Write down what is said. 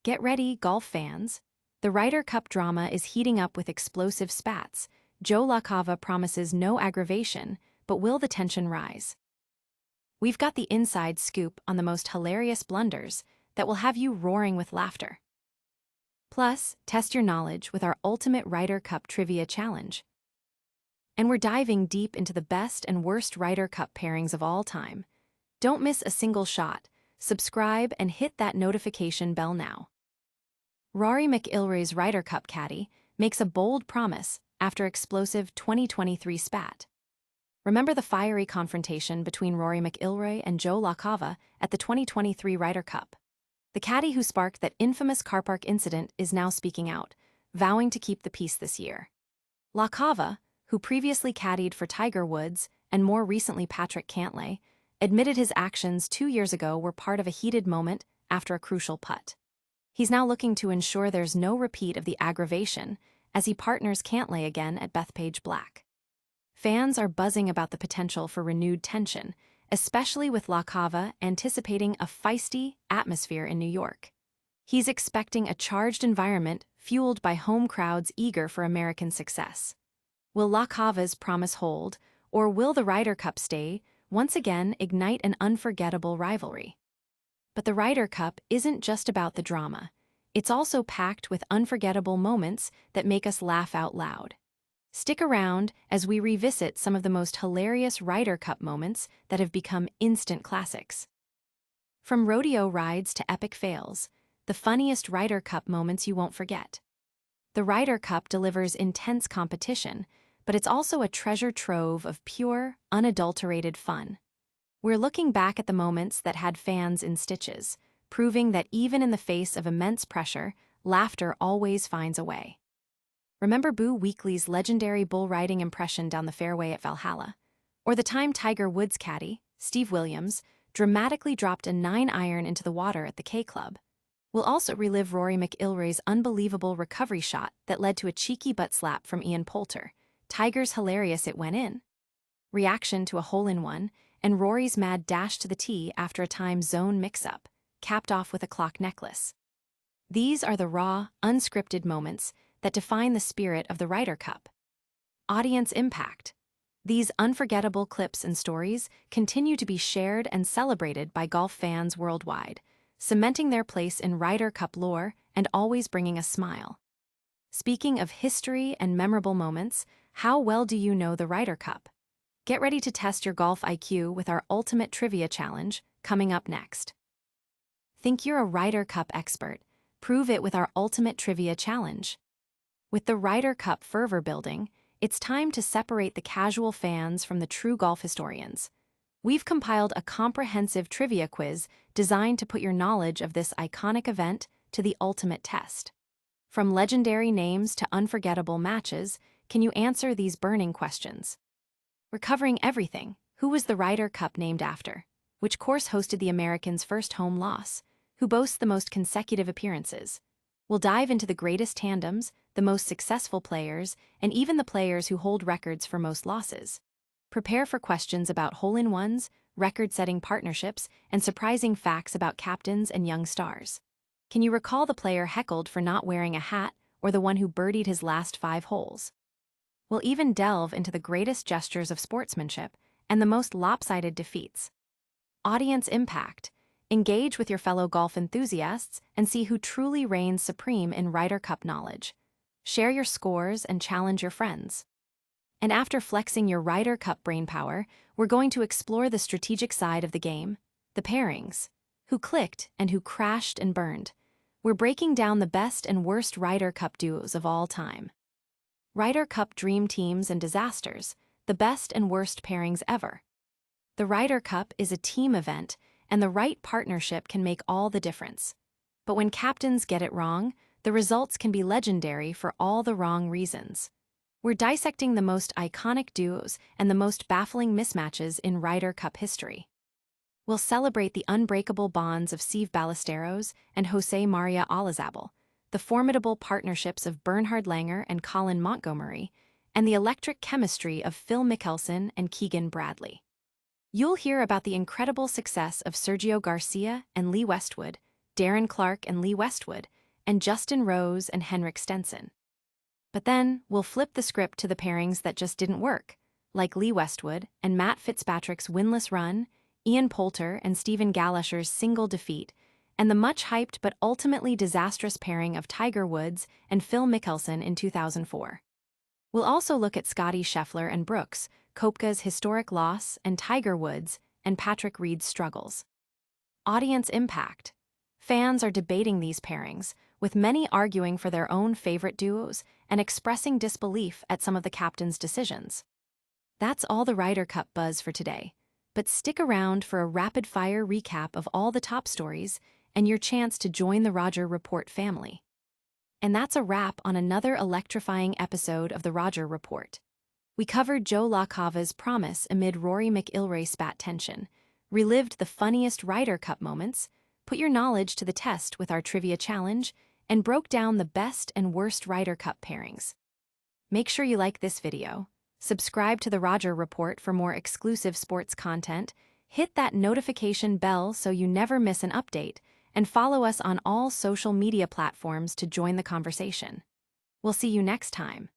Get ready, golf fans. The Ryder Cup drama is heating up with explosive spats. LaCava promises no aggravation, but will the tension rise? We've got the inside scoop on the most hilarious blunders that will have you roaring with laughter. Plus, test your knowledge with our ultimate Ryder Cup trivia challenge. And we're diving deep into the best and worst Ryder Cup pairings of all time. Don't miss a single shot. Subscribe and hit that notification bell now. Rory McIlroy's Ryder Cup caddy makes a bold promise after explosive 2023 spat. Remember the fiery confrontation between Rory McIlroy and LaCava at the 2023 Ryder Cup? The caddy who sparked that infamous car park incident is now speaking out, vowing to keep the peace this year. LaCava, who previously caddied for Tiger Woods and more recently Patrick Cantlay, admitted his actions 2 years ago were part of a heated moment after a crucial putt. He's now looking to ensure there's no repeat of the aggravation as he partners Cantlay again at Bethpage Black. Fans are buzzing about the potential for renewed tension, especially with LaCava anticipating a feisty atmosphere in New York. He's expecting a charged environment fueled by home crowds eager for American success. Will LaCava's promise hold, or will the Ryder Cup stay once again ignite an unforgettable rivalry? But the Ryder Cup isn't just about the drama. It's also packed with unforgettable moments that make us laugh out loud. Stick around as we revisit some of the most hilarious Ryder Cup moments that have become instant classics. From rodeo rides to epic fails, the funniest Ryder Cup moments you won't forget. The Ryder Cup delivers intense competition, but it's also a treasure trove of pure, unadulterated fun. We're looking back at the moments that had fans in stitches, proving that even in the face of immense pressure, laughter always finds a way. Remember Boo Weekley's legendary bull riding impression down the fairway at Valhalla? Or the time Tiger Woods' caddy, Steve Williams, dramatically dropped a 9-iron into the water at the K Club? We'll also relive Rory McIlroy's unbelievable recovery shot that led to a cheeky butt slap from Ian Poulter, Tiger's hilarious "it went in" reaction to a hole-in-one, and Rory's mad dash to the tee after a time zone mix-up, capped off with a clock necklace. These are the raw, unscripted moments that define the spirit of the Ryder Cup. Audience impact. These unforgettable clips and stories continue to be shared and celebrated by golf fans worldwide, cementing their place in Ryder Cup lore and always bringing a smile. Speaking of history and memorable moments, how well do you know the Ryder Cup? Get ready to test your golf IQ with our ultimate trivia challenge, coming up next. Think you're a Ryder Cup expert? Prove it with our ultimate trivia challenge. With the Ryder Cup fervor building, it's time to separate the casual fans from the true golf historians. We've compiled a comprehensive trivia quiz designed to put your knowledge of this iconic event to the ultimate test. From legendary names to unforgettable matches, can you answer these burning questions? We're covering everything. Who was the Ryder Cup named after? Which course hosted the Americans' first home loss? Who boasts the most consecutive appearances? We'll dive into the greatest tandems, the most successful players, and even the players who hold records for most losses. Prepare for questions about hole-in-ones, record-setting partnerships, and surprising facts about captains and young stars. Can you recall the player heckled for not wearing a hat or the one who birdied his last 5 holes? We'll even delve into the greatest gestures of sportsmanship and the most lopsided defeats. Audience impact. Engage with your fellow golf enthusiasts and see who truly reigns supreme in Ryder Cup knowledge. Share your scores and challenge your friends. And after flexing your Ryder Cup brainpower, we're going to explore the strategic side of the game, the pairings. Who clicked and who crashed and burned. We're breaking down the best and worst Ryder Cup duos of all time. Ryder Cup dream teams and disasters, the best and worst pairings ever. The Ryder Cup is a team event, and the right partnership can make all the difference. But when captains get it wrong, the results can be legendary for all the wrong reasons. We're dissecting the most iconic duos and the most baffling mismatches in Ryder Cup history. We'll celebrate the unbreakable bonds of Steve Ballesteros and Jose Maria Olazabal, the formidable partnerships of Bernhard Langer and Colin Montgomery, and the electric chemistry of Phil Mickelson and Keegan Bradley. You'll hear about the incredible success of Sergio Garcia and Lee Westwood, Darren Clarke and Lee Westwood, and Justin Rose and Henrik Stenson. But then, we'll flip the script to the pairings that just didn't work, like Lee Westwood and Matt Fitzpatrick's winless run, Ian Poulter and Stephen Galasher's single defeat, and the much-hyped but ultimately disastrous pairing of Tiger Woods and Phil Mickelson in 2004. We'll also look at Scottie Scheffler and Brooks, Koepka's historic loss, and Tiger Woods and Patrick Reed's struggles. Audience impact. Fans are debating these pairings, with many arguing for their own favorite duos and expressing disbelief at some of the captains' decisions. That's all the Ryder Cup buzz for today, but stick around for a rapid-fire recap of all the top stories and your chance to join the Roger Report family. And that's a wrap on another electrifying episode of the Roger Report. We covered Joe LaCava's promise amid Rory McIlroy spat tension, relived the funniest Ryder Cup moments, put your knowledge to the test with our trivia challenge, and broke down the best and worst Ryder Cup pairings. Make sure you like this video, subscribe to the Roger Report for more exclusive sports content, hit that notification bell so you never miss an update, and follow us on all social media platforms to join the conversation. We'll see you next time.